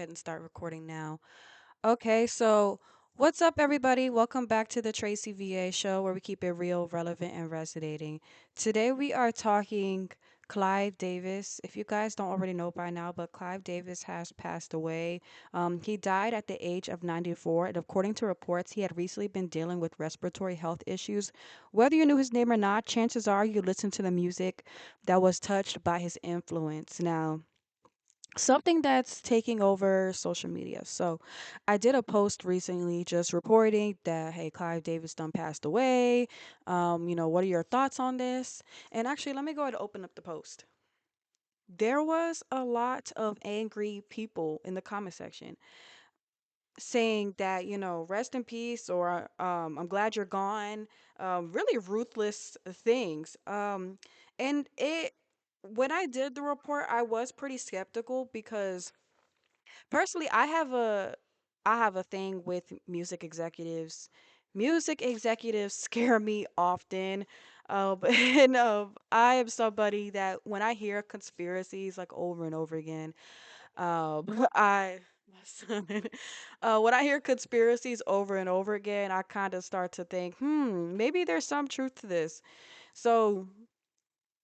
And start recording now. Okay, so what's up, everybody? Welcome back to the Tracy VA show where we keep it real, relevant, and resonating. Today we are talking Clive Davis. If you guys don't already know by now, but Clive Davis has passed away. He died at the age of 94, and according to reports, he had recently been dealing with respiratory health issues. Whether you knew his name or not, chances are you listened to the music that was touched by his influence. Now, something that's taking over social media. So I did a post recently just reporting that hey, Clive Davis done passed away. What are your thoughts on this? And actually, let me go ahead and open up the post. There was a lot of angry people in the comment section saying that, rest in peace or I'm glad you're gone. Really ruthless things. And it when I did the report, I was pretty skeptical because personally, I have a thing with music executives. Music executives scare me often. And I am somebody that when I hear conspiracies like over and over again, I my son, when I hear conspiracies over and over again, I kind of start to think, maybe there's some truth to this. So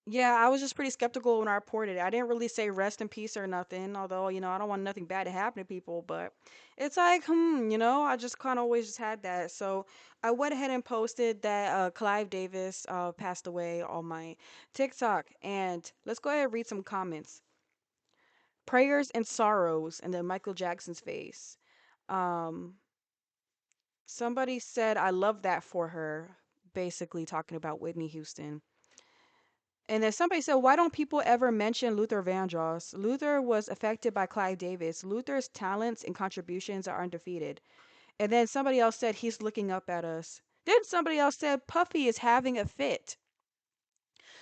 yeah, I was just pretty skeptical when I reported it. I didn't really say rest in peace or nothing, although, I don't want nothing bad to happen to people, but it's like, I just kind of always just had that. So I went ahead and posted that Clive Davis passed away on my TikTok. And let's go ahead and read some comments. Prayers and sorrows, and then Michael Jackson's face. Um, Somebody said, I love that for her, basically talking about Whitney Houston. And then somebody said, why don't people ever mention Luther Vandross? Luther was affected by Clive Davis. Luther's talents and contributions are undefeated. And then somebody else said, he's looking up at us. Then somebody else said, Puffy is having a fit.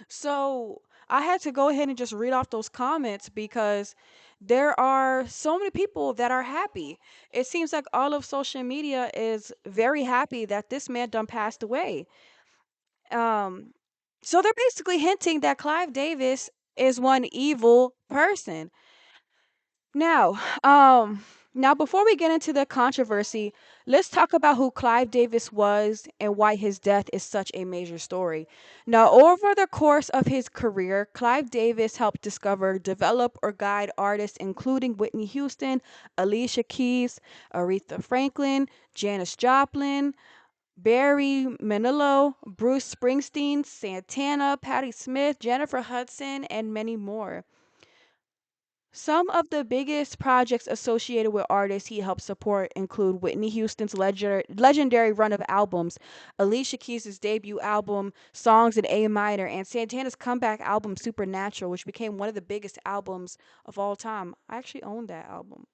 So I had to go ahead and just read off those comments because there are so many people that are happy. It seems like all of social media is very happy that this man done passed away. Um, so they're basically hinting that Clive Davis is one evil person. Now, now before we get into the controversy, let's talk about who Clive Davis was and why his death is such a major story. Now, over the course of his career, Clive Davis helped discover, develop, or guide artists including Whitney Houston, Alicia Keys, Aretha Franklin, Janis Joplin, Barry Manilow, Bruce Springsteen, Santana, Patti Smith, Jennifer Hudson, and many more. Some of the biggest projects associated with artists he helped support include Whitney Houston's legendary run of albums, Alicia Keys' debut album, Songs in A Minor, and Santana's comeback album, Supernatural, which became one of the biggest albums of all time. I actually own that album.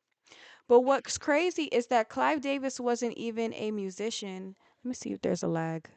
But what's crazy is that Clive Davis wasn't even a musician. Let me see if there's a lag.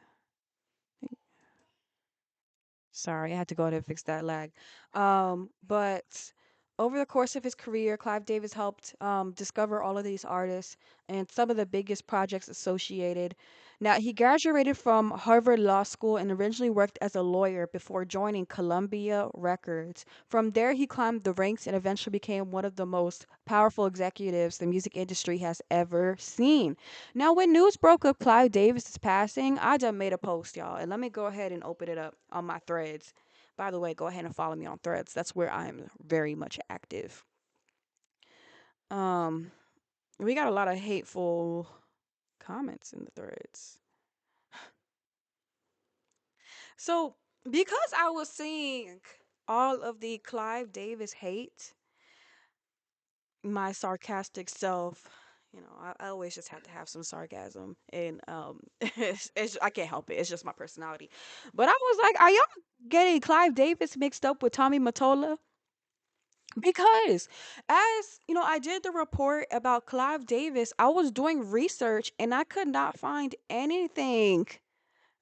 Sorry, I had to go ahead and fix that lag. But over the course of his career, Clive Davis helped discover all of these artists and some of the biggest projects associated. Now, he graduated from Harvard Law School and originally worked as a lawyer before joining Columbia Records. From there, he climbed the ranks and eventually became one of the most powerful executives the music industry has ever seen. Now, when news broke of Clive Davis's passing, I just made a post, y'all, and let me go ahead and open it up on my threads. By the way, go ahead and follow me on threads. That's where I am very much active. Um, we got a lot of hateful comments in the threads. So, because I was seeing all of the Clive Davis hate, my sarcastic self, I always just have to have some sarcasm, and I can't help it. It's just my personality. But I was like, are y'all getting Clive Davis mixed up with Tommy Mottola? Because as I did the report about Clive Davis, I was doing research and I could not find anything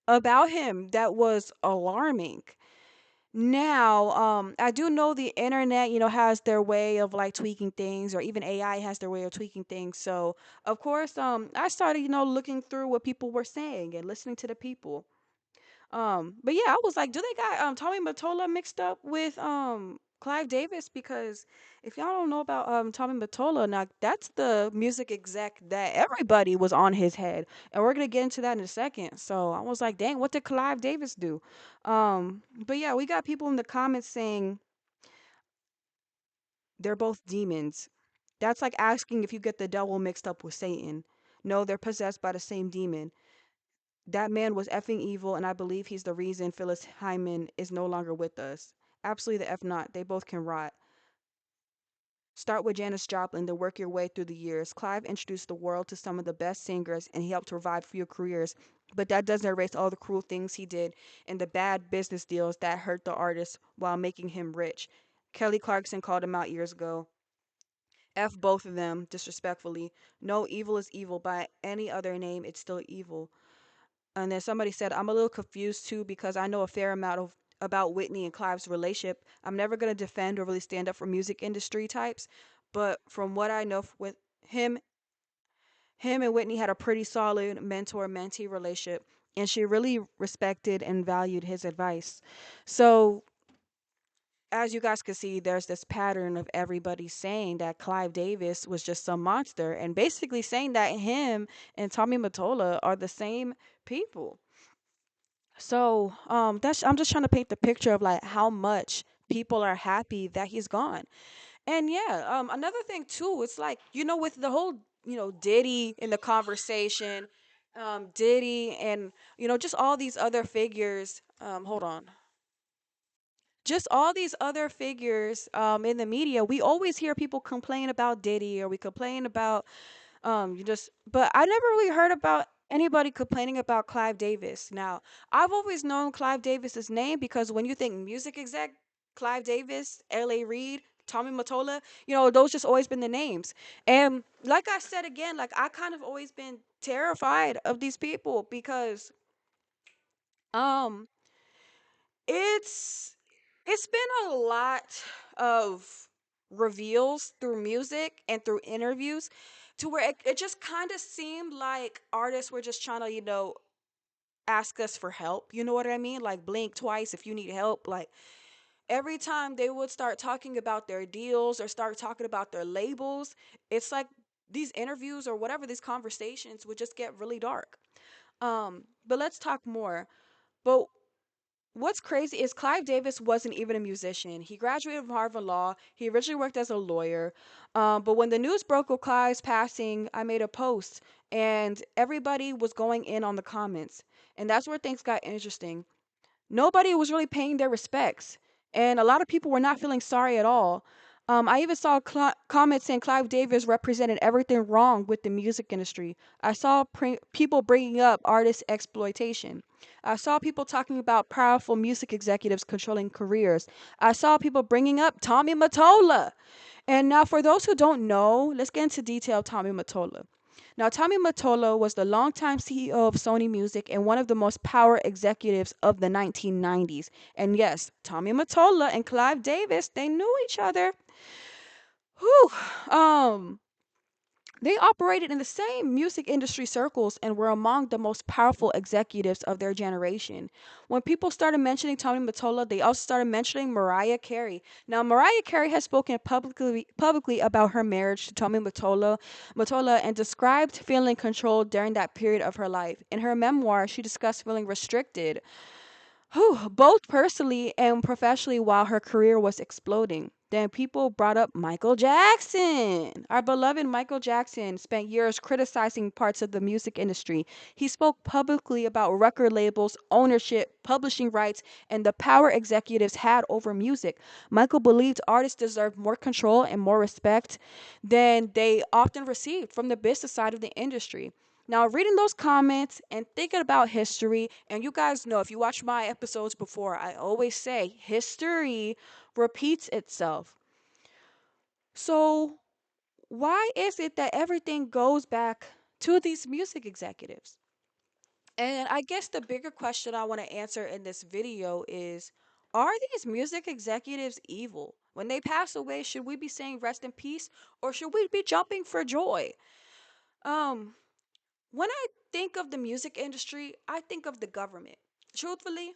about him that was alarming. Now, I do know the internet, has their way of like tweaking things, or even AI has their way of tweaking things. So, of course, I started, looking through what people were saying and listening to the people. But yeah, I was like, do they got Tommy Mottola mixed up with Clive Davis, because if y'all don't know about Tommy Mottola, now that's the music exec that everybody was on his head, and we're gonna get into that in a second. So I was like, dang, what did Clive Davis do? But yeah, we got people in the comments saying they're both demons. That's like asking if you get the devil mixed up with Satan. No, they're possessed by the same demon. That man was effing evil, and I believe he's the reason Phyllis Hyman is no longer with us. Absolutely the F not. They both can rot. Start with Janis Joplin, then work your way through the years. Clive introduced the world to some of the best singers, and he helped revive few careers. But that doesn't erase all the cruel things he did and the bad business deals that hurt the artist while making him rich. Kelly Clarkson called him out years ago. F both of them, disrespectfully. No, evil is evil. By any other name, it's still evil. And then somebody said, I'm a little confused too because I know a fair amount of about Whitney and Clive's relationship. I'm never going to defend or really stand up for music industry types, but from what I know with him, him and Whitney had a pretty solid mentor-mentee relationship, and she really respected and valued his advice. So, as you guys can see, there's this pattern of everybody saying that Clive Davis was just some monster and basically saying that him and Tommy Mottola are the same people. So, that's I'm just trying to paint the picture of like how much people are happy that he's gone. And yeah, another thing too, it's like, with the whole, Diddy in the conversation, Diddy and, just all these other figures, hold on. Just all these other figures in the media, we always hear people complain about Diddy or we complain about you just, but I never really heard about anybody complaining about Clive Davis. Now, I've always known Clive Davis's name because when you think music exec, Clive Davis, L.A. Reid, Tommy Mottola, those just always been the names. And like I said again, like I kind of always been terrified of these people because um it's it's been a lot of reveals through music and through interviews to where it just kind of seemed like artists were just trying to, ask us for help. You know what I mean? Like blink twice if you need help. Like every time they would start talking about their deals or start talking about their labels, it's like these interviews or whatever these conversations would just get really dark. But let's talk more. But what's crazy is Clive Davis wasn't even a musician. He graduated from Harvard Law. He originally worked as a lawyer. But when the news broke of Clive's passing, I made a post and everybody was going in on the comments. And that's where things got interesting. Nobody was really paying their respects, and a lot of people were not feeling sorry at all. I even saw comments saying Clive Davis represented everything wrong with the music industry. I saw people bringing up artist exploitation. I saw people talking about powerful music executives controlling careers. I saw people bringing up Tommy Mottola. And now, for those who don't know, let's get into detail of Tommy Mottola. Now, Tommy Mottola was the longtime CEO of Sony Music and one of the most power executives of the 1990s. And yes, Tommy Mottola and Clive Davis, they knew each other. Whew. They operated in the same music industry circles and were among the most powerful executives of their generation. When people started mentioning Tommy Mottola, they also started mentioning Mariah Carey. Now, Mariah Carey has spoken publicly about her marriage to Tommy Mottola and described feeling controlled during that period of her life. In her memoir, she discussed feeling restricted, both personally and professionally while her career was exploding. Then people brought up Michael Jackson. Our beloved Michael Jackson spent years criticizing parts of the music industry. He spoke publicly about record labels, ownership, publishing rights, and the power executives had over music. Michael believed artists deserved more control and more respect than they often received from the business side of the industry. Now, reading those comments and thinking about history, and you guys know if you watch my episodes before, I always say history repeats itself. So, why is it that everything goes back to these music executives? And I guess the bigger question I want to answer in this video is, are these music executives evil? When they pass away, should we be saying rest in peace or should we be jumping for joy? Um, When I think of the music industry, I think of the government. Truthfully,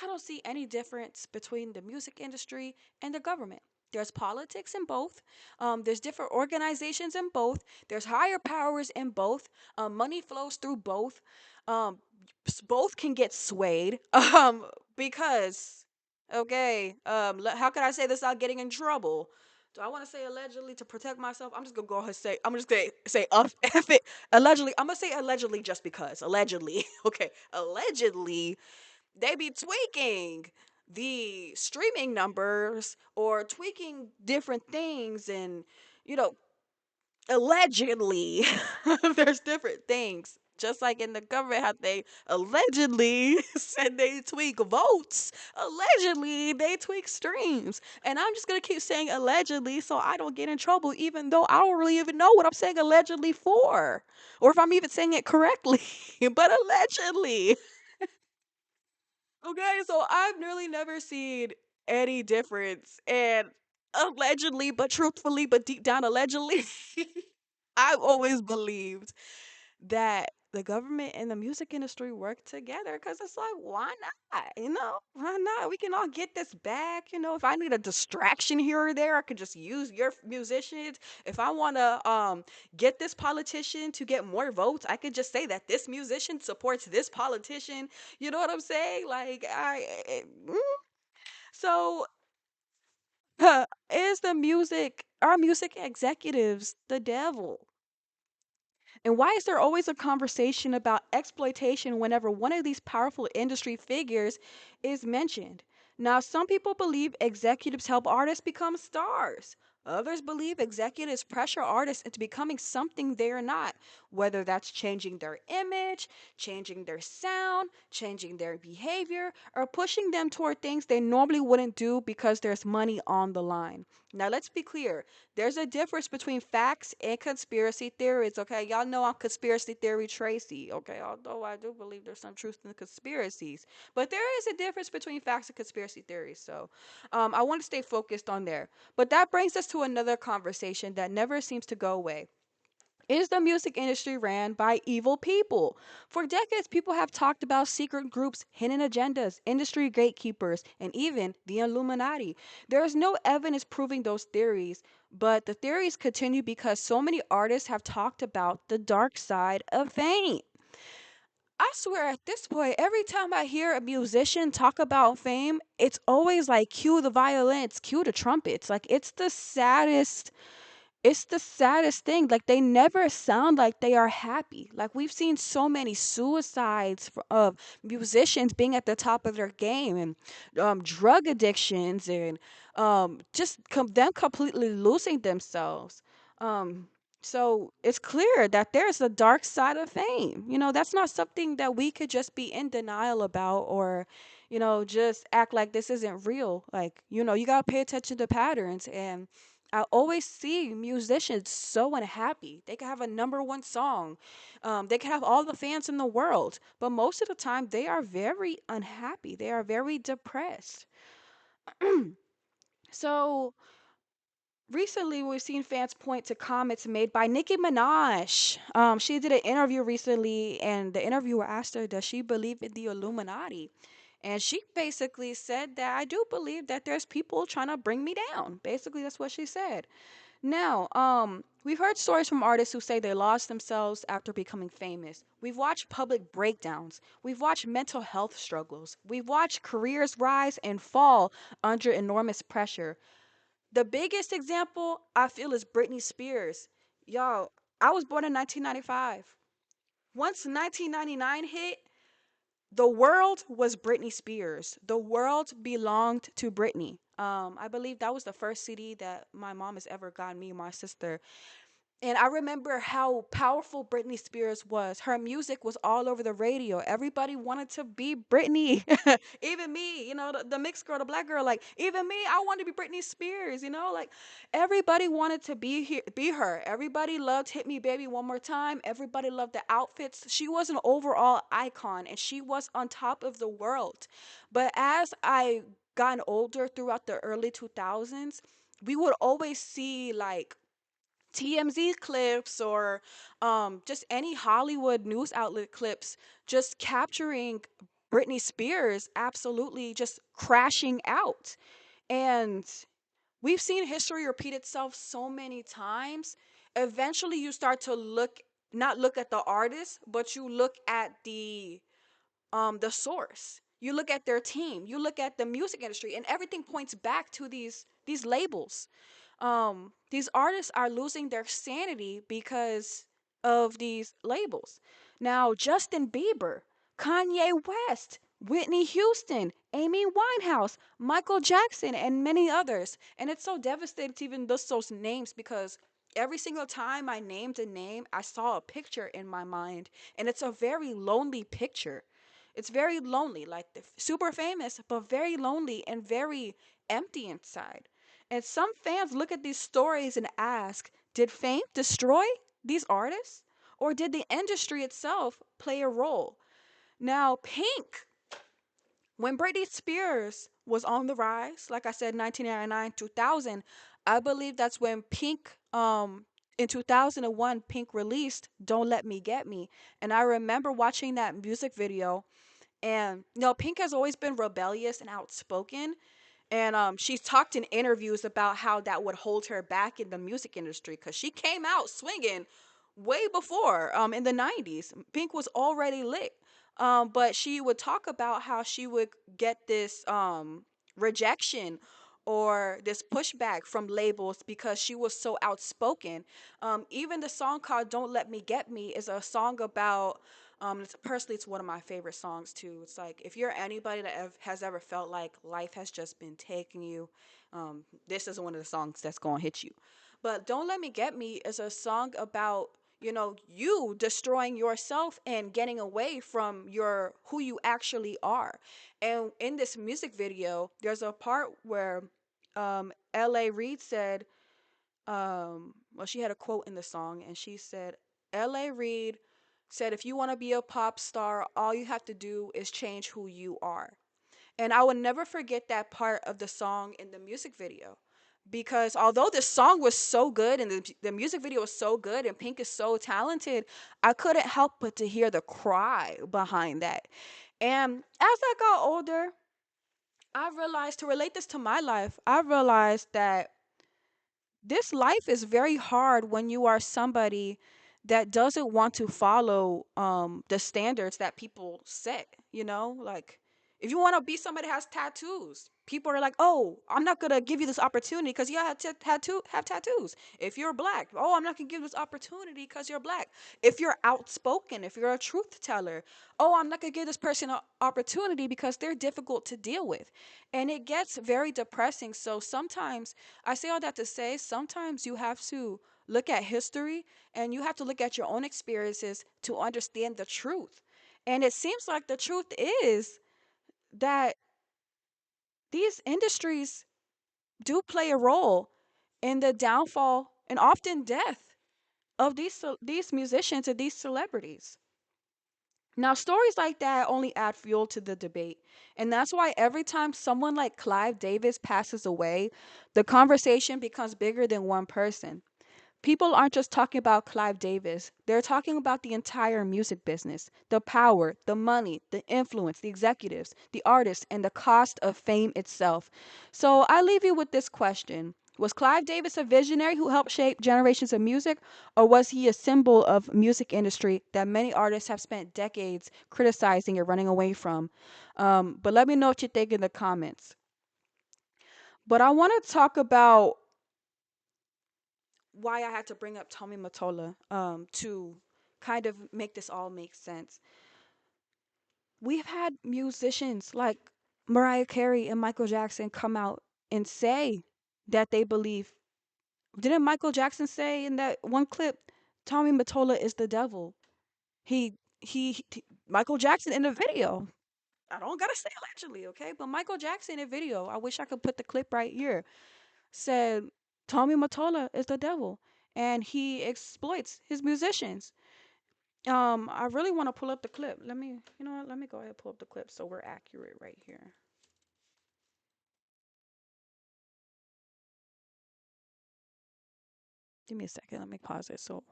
I don't see any difference between the music industry and the government. There's politics in both. There's different organizations in both. There's higher powers in both. Money flows through both. Um, both can get swayed. Because, okay, how can I say this without getting in trouble? Do I want to say allegedly to protect myself? I'm just gonna go ahead and say. I'm just gonna say F it. Allegedly. I'm gonna say allegedly just because. Allegedly. Okay. Allegedly they be tweaking the streaming numbers or tweaking different things and you know allegedly there's different things just like in the government how they allegedly said they tweak votes, allegedly they tweak streams, and I'm just going to keep saying allegedly so I don't get in trouble even though I don't really even know what I'm saying allegedly for or if I'm even saying it correctly but allegedly. Okay, so I've nearly never seen any difference. And allegedly, but truthfully, but deep down, allegedly, I've always believed that the government and the music industry work together because it's like, why not? Why not? We can all get this back. If I need a distraction here or there, I could just use your musicians. If I want to get this politician to get more votes, I could just say that this musician supports this politician. You know what I'm saying? Like, so is our music executives the devil? And why is there always a conversation about exploitation whenever one of these powerful industry figures is mentioned? Now, some people believe executives help artists become stars. Others believe executives pressure artists into becoming something they're not, whether that's changing their image, changing their sound, changing their behavior, or pushing them toward things they normally wouldn't do because there's money on the line. Now, let's be clear. There's a difference between facts and conspiracy theories, okay? Y'all know I'm conspiracy theory Tracy, okay? Although I do believe there's some truth in the conspiracies. But there is a difference between facts and conspiracy theories, so I want to stay focused on there. But that brings us to another conversation that never seems to go away. Is the music industry ran by evil people? For decades, people have talked about secret groups, hidden agendas, industry gatekeepers, and even the Illuminati. There is no evidence proving those theories, but the theories continue because so many artists have talked about the dark side of fame. I swear at this point, every time I hear a musician talk about fame, it's always like cue the violins, cue the trumpets. Like it's the saddest thing. Like they never sound like they are happy. Like we've seen so many suicides of musicians being at the top of their game and drug addictions and just them completely losing themselves. Um, so it's clear that there's a dark side of fame. That's not something that we could just be in denial about or just act like this isn't real. Like, you got to pay attention to patterns. And I always see musicians so unhappy. They could have a number one song. They could have all the fans in the world. But most of the time, they are very unhappy. They are very depressed. So recently, we've seen fans point to comments made by Nicki Minaj. She did an interview recently, and the interviewer asked her, does she believe in the Illuminati? And she basically said that I do believe that there's people trying to bring me down. Basically, that's what she said. Now, we've heard stories from artists who say they lost themselves after becoming famous. We've watched public breakdowns. We've watched mental health struggles. We've watched careers rise and fall under enormous pressure. The biggest example I feel is Britney Spears. Y'all, I was born in 1995. Once 1999 hit, the world was Britney Spears. The world belonged to Britney. I believe that was the first CD that my mom has ever gotten me and my sister. And I remember how powerful Britney Spears was. Her music was all over the radio. Everybody wanted to be Britney. Even me, the mixed girl, the black girl, like even me, I wanted to be Britney Spears, like everybody wanted to be her. Everybody loved Hit Me Baby One More Time. Everybody loved the outfits. She was an overall icon and she was on top of the world. But as I gotten older throughout the early 2000s, we would always see like TMZ clips or just any Hollywood news outlet clips just capturing Britney Spears absolutely just crashing out. And we've seen history repeat itself so many times. Eventually, you start to not look at the artist, but you look at the source. You look at their team. You look at the music industry, and everything points back to these labels. These artists are losing their sanity because of these labels. Now, Justin Bieber, Kanye West, Whitney Houston, Amy Winehouse, Michael Jackson, and many others. And it's so devastating to even list those names because every single time I named a name, I saw a picture in my mind. And it's a very lonely picture. It's very lonely, like super famous, but very lonely and very empty inside. And some fans look at these stories and ask, did fame destroy these artists? Or did the industry itself play a role? Now, Pink, when Britney Spears was on the rise, like I said, 1999, 2000, I believe that's when Pink, in 2001, Pink released Don't Let Me Get Me. And I remember watching that music video. And, Pink has always been rebellious and outspoken. And she's talked in interviews about how that would hold her back in the music industry because she came out swinging way before in the 90s. Pink was already lit. But she would talk about how she would get this rejection or this pushback from labels because she was so outspoken. Even the song called Don't Let Me Get Me is a song about personally, it's one of my favorite songs too. It's like if you're anybody that has ever felt like life has just been taking you, this is one of the songs that's gonna hit you. But "Don't Let Me Get Me" is a song about you destroying yourself and getting away from your who you actually are. And in this music video, there's a part where L.A. Reid said, well, she had a quote in the song, and she said, L.A. Reid said, if you want to be a pop star, all you have to do is change who you are. And I will never forget that part of the song in the music video. Because although the song was so good and the music video was so good and Pink is so talented, I couldn't help but to hear the cry behind that. And as I got older, I realized to relate this to my life, I realized that this life is very hard when you are somebody that doesn't want to follow the standards that people set, like if you want to be somebody that has tattoos, people are like, oh, I'm not gonna give you this opportunity because you have tattoos. If you're black, oh, I'm not gonna give you this opportunity because you're black. If you're outspoken, if you're a truth teller, oh, I'm not gonna give this person an opportunity because they're difficult to deal with. And it gets very depressing. So sometimes I say all that to say sometimes you have to look at history and you have to look at your own experiences to understand the truth. And it seems like the truth is that these industries do play a role in the downfall and often death of these musicians and these celebrities. Now, stories like that only add fuel to the debate. And that's why every time someone like Clive Davis passes away, the conversation becomes bigger than one person. People aren't just talking about Clive Davis. They're talking about the entire music business, the power, the money, the influence, the executives, the artists, and the cost of fame itself. So I leave you with this question. Was Clive Davis a visionary who helped shape generations of music, or was he a symbol of music industry that many artists have spent decades criticizing and running away from? But let me know what you think in the comments. But I want to talk about why I had to bring up Tommy Mottola to kind of make this all make sense. We've had musicians like Mariah Carey and Michael Jackson come out and say that they believe. Didn't Michael Jackson say in that one clip, Tommy Mottola is the devil? Michael Jackson in the video. I don't gotta say allegedly, okay? But Michael Jackson in video. I wish I could put the clip right here. Said Tommy Mottola is the devil and he exploits his musicians. I really want to pull up the clip. You know what? Let me go ahead and pull up the clip so we're accurate right here. Give me a second. Let me pause it. So,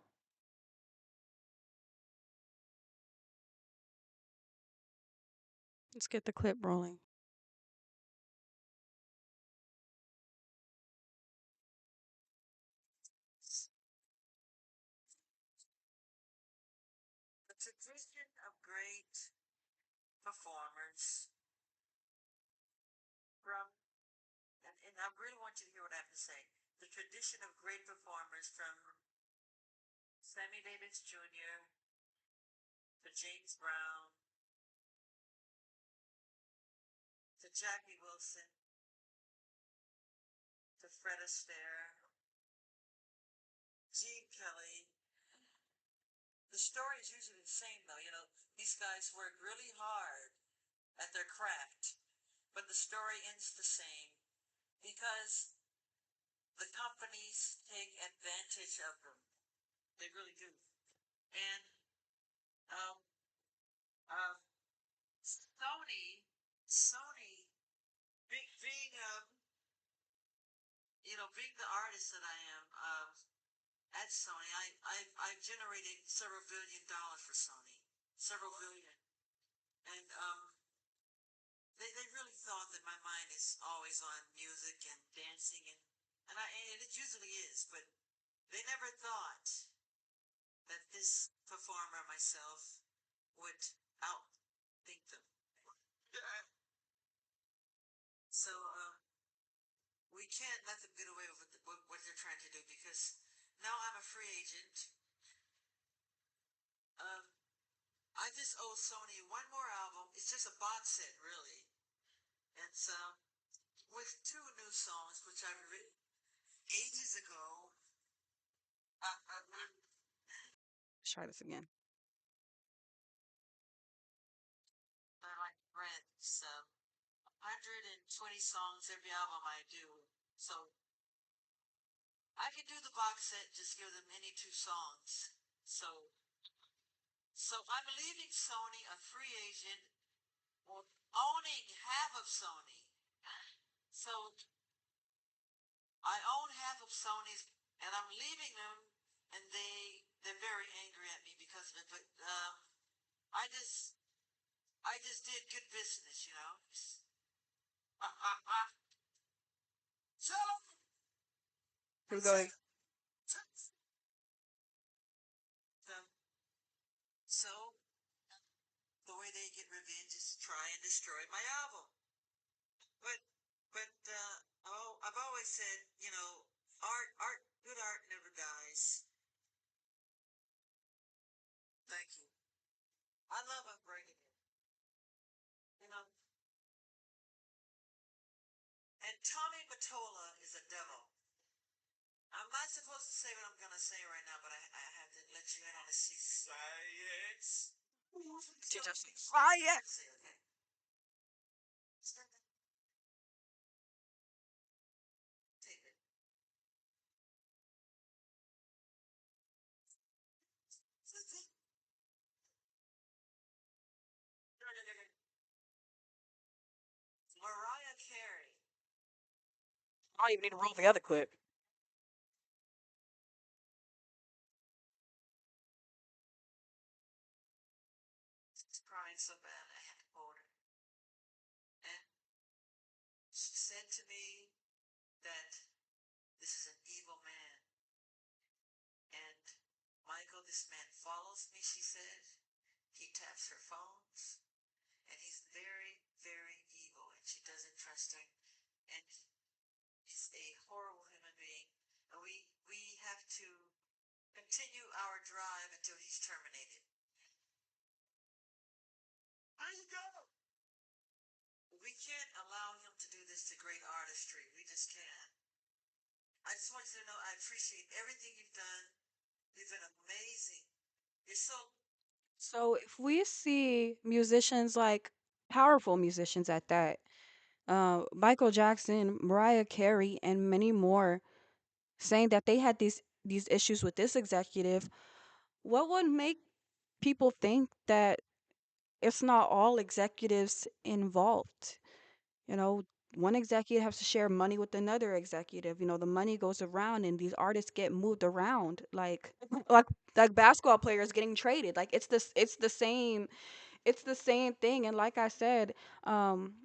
Let's get the clip rolling. The tradition of great performers from, and I really want you to hear what I have to say. The tradition of great performers from Sammy Davis Jr. to James Brown to Jackie Wilson to Fred Astaire, Gene Kelly. The story is usually the same though. These guys work really hard at their craft, but the story ends the same because the companies take advantage of them. They really do. And um, um, Sony, being the artist that I am at Sony, I've generated several $1 billion for Sony, several billion, and they really thought that my mind is always on music and dancing and it usually is, but they never thought that this performer myself would outthink them. So we can't let them get away with what they're trying to do because now I'm a free agent. Um, I just owe Sony one more album. It's just a box set, really. And so, with two new songs, which I've written ages ago, Let's try this again. I like rent. So, 120 songs every album I do. So, I can do the box set, just give them any two songs. So I'm leaving Sony a free agent or owning half of Sony. So I own half of Sony's, and I'm leaving them, and they're very angry at me because of it. But I just I just did good business, you know. So, Keep going. so the way they get revenge is try and destroy my album. But I've always said, good art never dies. Thank you. I love upbringing it. You know, and Tommy Mottola is a devil. I'm not supposed to say what I'm gonna say right now, but I have to let you in on a science. Teach us. Ah, yes. Say, okay. Take it. Mariah Carey. I don't even need to roll the other clip. She's crying so bad I had to hold her. And she said to me that this is an evil man. And Michael, this man follows me, she said. He taps her phones. And he's very, very evil. And she doesn't trust him. And he's a horrible human being. And we have to continue our drive until he's terminated. How you go? We can't allow him to do this to great artistry. We just can't. I just want you to know I appreciate everything you've done. You've been amazing. You're so. So if we see musicians like powerful musicians at that, Michael Jackson, Mariah Carey, and many more saying that they had these issues with this executive, what would make people think that it's not all executives involved? You know, one executive has to share money with another executive. You know, the money goes around and these artists get moved around like like basketball players getting traded. Like it's the same it's the same thing. And like I said,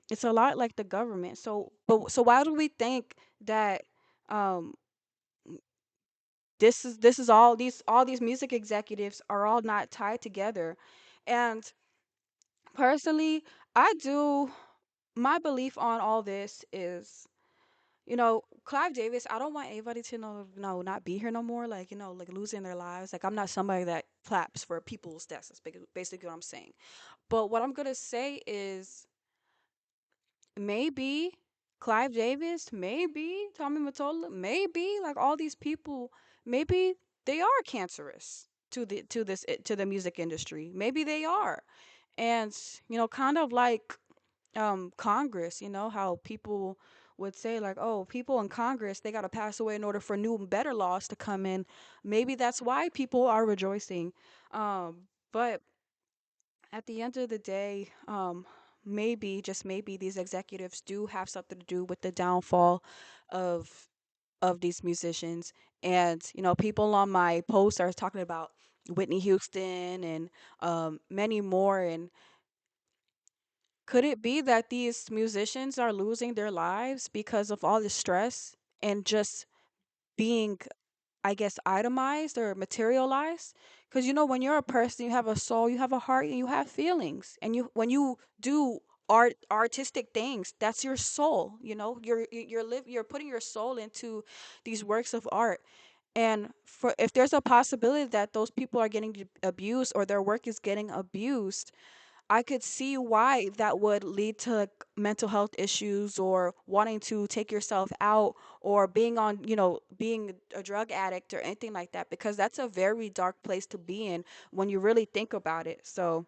it's a lot like the government. So why do we think that um this is all these music executives are all not tied together? And personally, I do my belief on all this is, Clive Davis, I don't want anybody to not be here no more, like, like losing their lives. Like, I'm not somebody that claps for people's deaths. That's basically what I'm saying. But what I'm gonna say is, maybe Clive Davis, maybe Tommy Mottola, maybe like all these people, maybe they are cancerous to the music industry. Maybe they are. And kind of like Congress, how people would say like, oh, people in Congress, they got to pass away in order for new and better laws to come in. Maybe that's why people are rejoicing. But at the end of the day, maybe, just maybe, these executives do have something to do with the downfall of these musicians. And people on my post are talking about Whitney Houston and many more. And could it be that these musicians are losing their lives because of all the stress and just being, I guess, itemized or materialized? Because when you're a person, you have a soul, you have a heart, and you have feelings. And when you do artistic things, that's your soul. You're putting your soul into these works of art. And for if there's a possibility that those people are getting abused or their work is getting abused, I could see why that would lead to like mental health issues or wanting to take yourself out or being a drug addict or anything like that, because that's a very dark place to be in when you really think about it. So,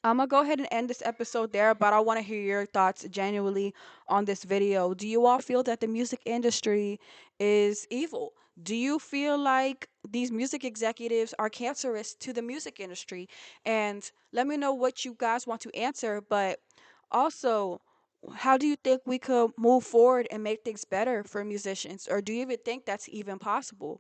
I'm gonna go ahead and end this episode there, but I want to hear your thoughts genuinely on this video. Do you all feel that the music industry is evil? Do you feel like these music executives are cancerous to the music industry? And let me know what you guys want to answer, but also, how do you think we could move forward and make things better for musicians? Or do you even think that's even possible?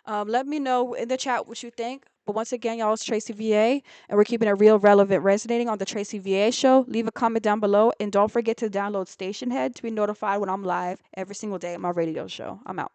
Let me know in the chat what you think. But once again, y'all, it's Tracy VA, and we're keeping it real, relevant, resonating on the Tracy VA show. Leave a comment down below, and don't forget to download Stationhead to be notified when I'm live every single day at my radio show. I'm out.